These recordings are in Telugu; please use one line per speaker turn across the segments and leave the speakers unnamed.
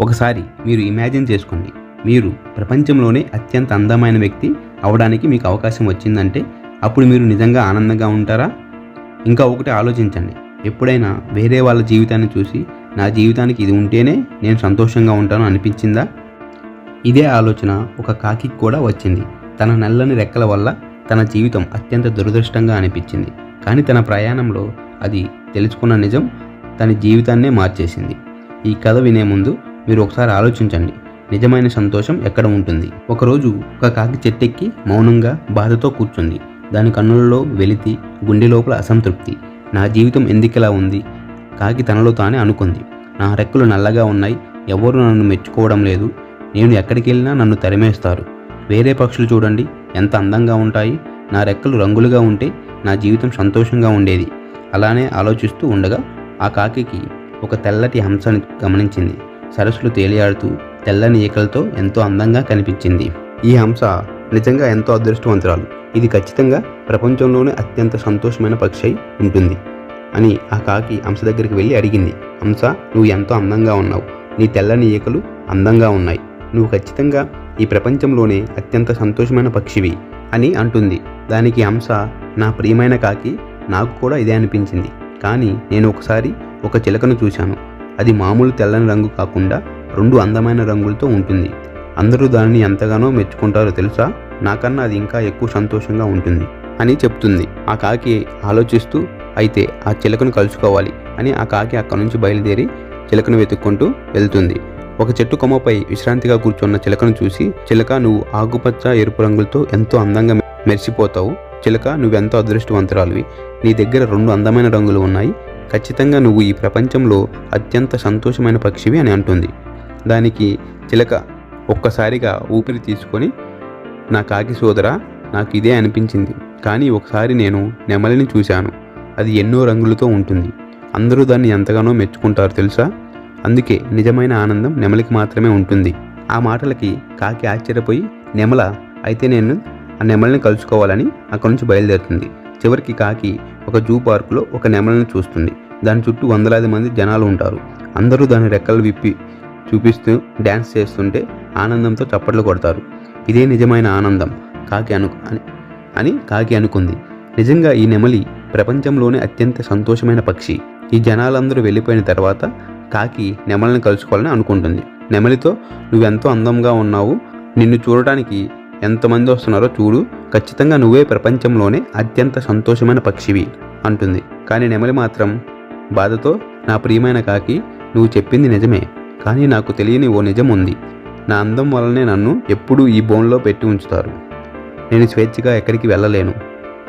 ఒకసారి మీరు ఇమాజిన్ చేసుకోండి, మీరు ప్రపంచంలోనే అత్యంత అందమైన వ్యక్తి అవడానికి మీకు అవకాశం వచ్చిందంటే అప్పుడు మీరు నిజంగా ఆనందంగా ఉంటారా? ఇంకా ఒకటి ఆలోచించండి, ఎప్పుడైనా వేరే వాళ్ళ జీవితాన్ని చూసి నా జీవితానికి ఇది ఉంటేనే నేను సంతోషంగా ఉంటాను అనిపించిందా? ఇదే ఆలోచన ఒక కాకికి కూడా వచ్చింది. తన నల్లని రెక్కల వల్ల తన జీవితం అత్యంత దురదృష్టంగా అనిపించింది. కానీ తన ప్రయాణంలో అది తెలుసుకున్న నిజం తన జీవితాన్నే మార్చేసింది. ఈ కథ వినే ముందు మీరు ఒకసారి ఆలోచించండి, నిజమైన సంతోషం ఎక్కడ ఉంటుంది? ఒకరోజు ఒక కాకి చెట్టెక్కి మౌనంగా బాధతో కూర్చుంది. దాని కన్నులలో వెలితి, గుండె లోపల అసంతృప్తి. నా జీవితం ఎందుకిలా ఉంది? కాకి తనలో తానే అనుకుంది. నా రెక్కలు నల్లగా ఉన్నాయి, ఎవరు నన్ను మెచ్చుకోవడం లేదు, నేను ఎక్కడికి వెళ్ళినా నన్ను తరిమేస్తారు. వేరే పక్షులు చూడండి ఎంత అందంగా ఉంటాయి, నా రెక్కలు రంగులుగా ఉంటే నా జీవితం సంతోషంగా ఉండేది. అలానే ఆలోచిస్తూ ఉండగా ఆ కాకికి ఒక తెల్లటి హంసని గమనించింది. సరస్సులు తేలియాడుతూ తెల్లని ఈకలతో ఎంతో అందంగా కనిపించింది. ఈ హంస నిజంగా ఎంతో అదృష్టవంతురాలు. ఇది ఖచ్చితంగా ప్రపంచంలోనే అత్యంత సంతోషమైన పక్షి అయి ఉంటుంది అని ఆ కాకి హంస దగ్గరికి వెళ్ళి అడిగింది. హంస, నువ్వు ఎంతో అందంగా ఉన్నావు, నీ తెల్లని ఈకలు అందంగా ఉన్నాయి, నువ్వు ఖచ్చితంగా ఈ ప్రపంచంలోనే అత్యంత సంతోషమైన పక్షివి అని అంటుంది. దానికి హంస, నా ప్రియమైన కాకి, నాకు కూడా ఇదే అనిపించింది. కానీ నేను ఒకసారి ఒక చిలకను చూశాను. అది మామూలు తెల్లని రంగు కాకుండా 2 అందమైన రంగులతో ఉంటుంది. అందరూ దానిని ఎంతగానో మెచ్చుకుంటారో తెలుసా? నాకన్నా అది ఇంకా ఎక్కువ సంతోషంగా ఉంటుంది అని చెప్తుంది. ఆ కాకి ఆలోచిస్తూ, అయితే ఆ చిలకను కలుసుకోవాలి అని ఆ కాకి అక్కడి నుంచి బయలుదేరి చిలకను వెతుక్కుంటూ వెళ్తుంది. ఒక చెట్టు కొమ్మపై విశ్రాంతిగా కూర్చున్న చిలకను చూసి, చిలక, నువ్వు ఆకుపచ్చ ఎరుపు రంగులతో ఎంతో అందంగా మెరిసిపోతావు. చిలక, నువ్వెంతో అదృష్టవంతురాలివి, నీ దగ్గర 2 అందమైన రంగులు ఉన్నాయి, ఖచ్చితంగా నువ్వు ఈ ప్రపంచంలో అత్యంత సంతోషమైన పక్షివి అని అంటుంది. దానికి చిలక ఒక్కసారిగా ఊపిరి తీసుకొని, నా కాకి సోదరా, నాకు ఇదే అనిపించింది. కానీ ఒకసారి నేను నెమలిని చూశాను, అది ఎన్నో రంగులతో ఉంటుంది, అందరూ దాన్ని ఎంతగానో మెచ్చుకుంటారు తెలుసా? అందుకే నిజమైన ఆనందం నెమలికి మాత్రమే ఉంటుంది. ఆ మాటలకి కాకి ఆశ్చర్యపోయి, నెమల, అయితే నేను ఆ నెమలిని కలుసుకోవాలని అక్కడి నుంచి బయలుదేరుతుంది. చివరికి కాకి ఒక జూ పార్కులో ఒక నెమలిని చూస్తుంది. దాని చుట్టూ వందలాది మంది జనాలు ఉంటారు. అందరూ దాని రెక్కలు విప్పి చూపిస్తూ డ్యాన్స్ చేస్తుంటే ఆనందంతో చప్పట్లు కొడతారు. ఇదే నిజమైన ఆనందం అని కాకి అనుకుంది. నిజంగా ఈ నెమలి ప్రపంచంలోనే అత్యంత సంతోషమైన పక్షి. ఈ జనాలందరూ వెళ్ళిపోయిన తర్వాత కాకి నెమలిని కలుసుకోవాలని అనుకుంటుంది. నెమలితో, నువ్వెంతో అందంగా ఉన్నావు, నిన్ను చూడటానికి ఎంతమంది వస్తున్నారో చూడు, ఖచ్చితంగా నువ్వే ప్రపంచంలోనే అత్యంత సంతోషమైన పక్షివి అంటుంది. కానీ నెమలి మాత్రం బాధతో, నా ప్రియమైన కాకి, నువ్వు చెప్పింది నిజమే, కానీ నాకు తెలియని ఓ నిజం ఉంది. నా అందం వల్లనే నన్ను ఎప్పుడూ ఈ బోన్లో పెట్టి ఉంచుతారు. నేను స్వేచ్ఛగా ఎక్కడికి వెళ్ళలేను.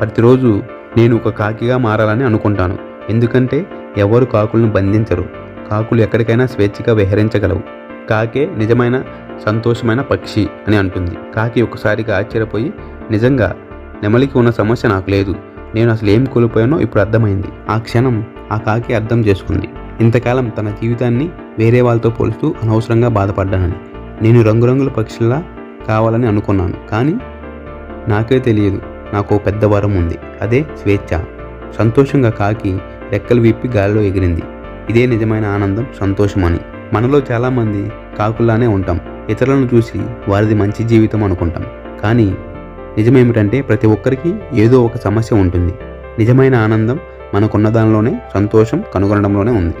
ప్రతిరోజు నేను ఒక కాకిగా మారాలని అనుకుంటాను, ఎందుకంటే ఎవరు కాకులను బంధించరు. కాకులు ఎక్కడికైనా స్వేచ్ఛగా విహరించగలవు. కాకే నిజమైన సంతోషమైన పక్షి అని అంటుంది. కాకి ఒకసారిగా ఆశ్చర్యపోయి, నిజంగా నెమలికి ఉన్న సమస్య నాకు లేదు, నేను అసలు ఏం కోల్పోయానో ఇప్పుడు అర్థమైంది. ఆ క్షణం ఆ కాకి అర్థం చేసుకుంది, ఇంతకాలం తన జీవితాన్ని వేరే వాళ్ళతో పోలుస్తూ అనవసరంగా బాధపడ్డానని. నేను రంగురంగుల పక్షుల్లా కావాలని అనుకున్నాను, కానీ నాకే తెలియదు నాకు పెద్ద వరం ఉంది, అదే స్వేచ్ఛ. సంతోషంగా కాకి రెక్కలు విప్పి గాలిలో ఎగిరింది. ఇదే నిజమైన ఆనందం, సంతోషం అని. మనలో చాలామంది కాకుల్లానే ఉంటాం. ఇతరులను చూసి వారిది మంచి జీవితం అనుకుంటాం. కానీ నిజమేమిటంటే ప్రతి ఒక్కరికి ఏదో ఒక సమస్య ఉంటుంది. నిజమైన ఆనందం మనకున్న దానిలోనే, సంతోషం కనుగొనడంలోనే ఉంది.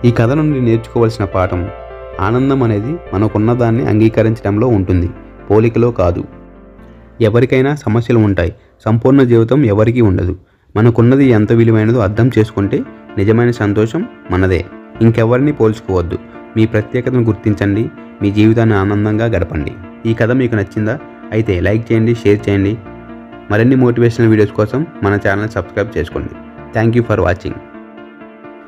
ఈ కథ నుండి నేర్చుకోవాల్సిన పాఠం, ఆనందం అనేది మనకున్న దాన్ని అంగీకరించడంలో ఉంటుంది, పోలికలో కాదు. ఎవరికైనా సమస్యలు ఉంటాయి, సంపూర్ణ జీవితం ఎవరికీ ఉండదు. మనకున్నది ఎంత విలువైనదో అర్థం చేసుకుంటే నిజమైన సంతోషం మనదే. ఇంకెవరిని పోల్చుకోవద్దు. మీ ప్రత్యేకతను గుర్తించండి, మీ జీవితాన్ని ఆనందంగా గడపండి. ఈ కథ మీకు నచ్చిందా? అయితే లైక్ చేయండి, షేర్ చేయండి. మరిన్ని మోటివేషనల్ వీడియోస్ కోసం మన ఛానల్ సబ్స్క్రైబ్ చేసుకోండి. Thank you for watching.